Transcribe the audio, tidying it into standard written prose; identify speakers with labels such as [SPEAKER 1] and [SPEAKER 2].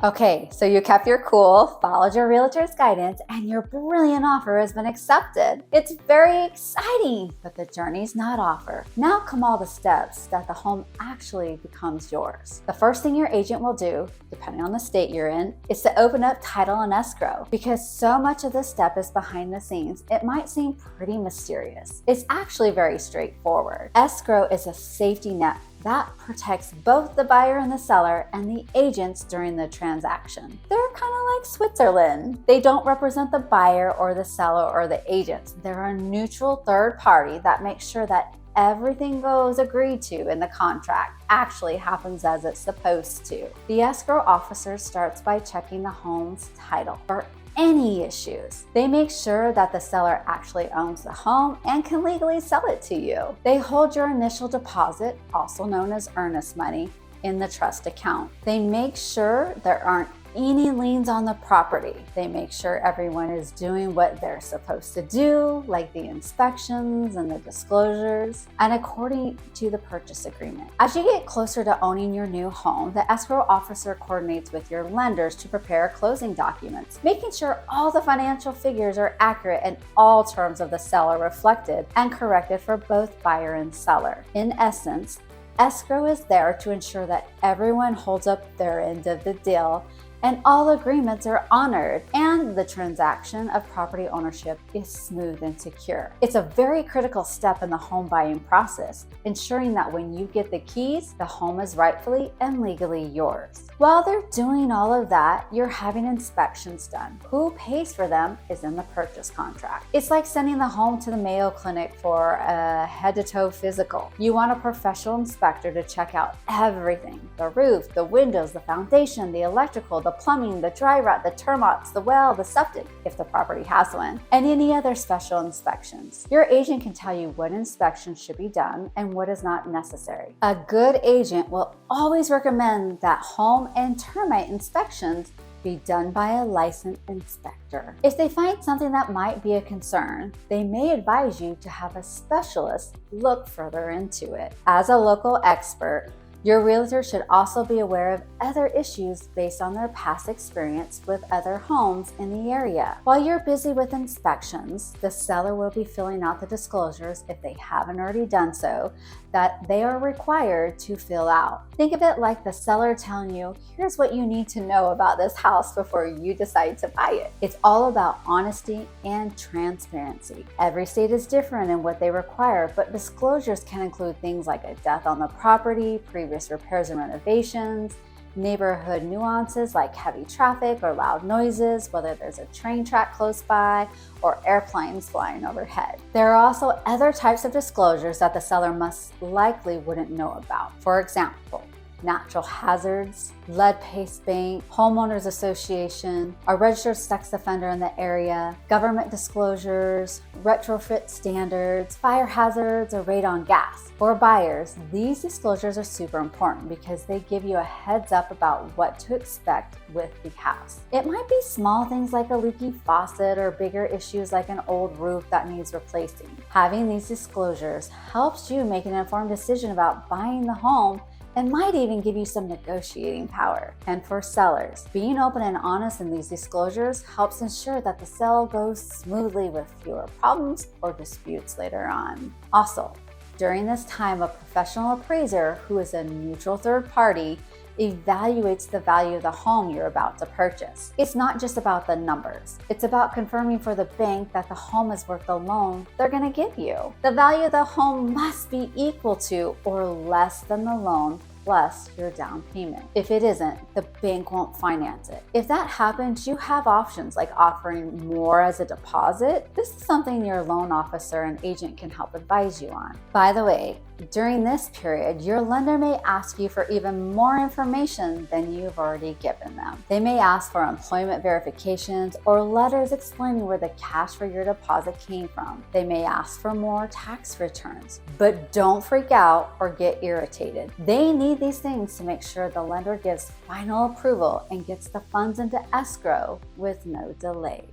[SPEAKER 1] Okay, so you kept your cool, followed your realtor's guidance, and your brilliant offer has been accepted. It's very exciting, but the journey's not over. Now come all the steps that the home actually becomes yours. The first thing your agent will do, depending on the state you're in, is to open up title and escrow. Because so much of this step is behind the scenes, it might seem pretty mysterious. It's actually very straightforward. Escrow is a safety net that protects both the buyer and the seller and the agents during the transaction. They're kind of like Switzerland. They don't represent the buyer or the seller or the agents. They're a neutral third party that makes sure that everything goes agreed to in the contract actually happens as it's supposed to. The escrow officer starts by checking the home's title for any issues. They make sure that the seller actually owns the home and can legally sell it to you. They hold your initial deposit, also known as earnest money, in the trust account. They make sure there aren't any liens on the property. They make sure everyone is doing what they're supposed to do, like the inspections and the disclosures, and according to the purchase agreement. As you get closer to owning your new home, the escrow officer coordinates with your lenders to prepare closing documents, making sure all the financial figures are accurate and all terms of the seller reflected and corrected for both buyer and seller. In essence, escrow is there to ensure that everyone holds up their end of the deal and all agreements are honored, and the transaction of property ownership is smooth and secure. It's a very critical step in the home buying process, ensuring that when you get the keys, the home is rightfully and legally yours. While they're doing all of that, you're having inspections done. Who pays for them is in the purchase contract. It's like sending the home to the Mayo Clinic for a head-to-toe physical. You want a professional inspector to check out everything: the roof, the windows, the foundation, the electrical, the plumbing, the dry rot, the termites, the well, the septic, if the property has one, and any other special inspections. Your agent can tell you what inspections should be done and what is not necessary. A good agent will always recommend that home and termite inspections be done by a licensed inspector. If they find something that might be a concern, they may advise you to have a specialist look further into it. As a local expert, your realtor should also be aware of other issues based on their past experience with other homes in the area. While you're busy with inspections, the seller will be filling out the disclosures, if they haven't already done so, that they are required to fill out. Think of it like the seller telling you, here's what you need to know about this house before you decide to buy it. It's all about honesty and transparency. Every state is different in what they require, but disclosures can include things like a death on the property, previous repairs and renovations, neighborhood nuances like heavy traffic or loud noises, whether there's a train track close by or airplanes flying overhead. There are also other types of disclosures that the seller most likely wouldn't know about. For example, natural hazards, lead paste bank, homeowners association, a registered sex offender in the area, government disclosures, retrofit standards, fire hazards, or radon gas. For buyers, these disclosures are super important because they give you a heads up about what to expect with the house. It might be small things like a leaky faucet or bigger issues like an old roof that needs replacing. Having these disclosures helps you make an informed decision about buying the home and might even give you some negotiating power. And for sellers, being open and honest in these disclosures helps ensure that the sale goes smoothly with fewer problems or disputes later on. Also, during this time, a professional appraiser, who is a neutral third party, evaluates the value of the home you're about to purchase. It's not just about the numbers. It's about confirming for the bank that the home is worth the loan they're going to give you. The value of the home must be equal to or less than the loan plus your down payment. If it isn't, the bank won't finance it. If that happens, you have options like offering more as a deposit. This is something your loan officer and agent can help advise you on. By the way, during this period, your lender may ask you for even more information than you've already given them. They may ask for employment verifications or letters explaining where the cash for your deposit came from. They may ask for more tax returns, but don't freak out or get irritated. They need these things to make sure the lender gives final approval and gets the funds into escrow with no delay.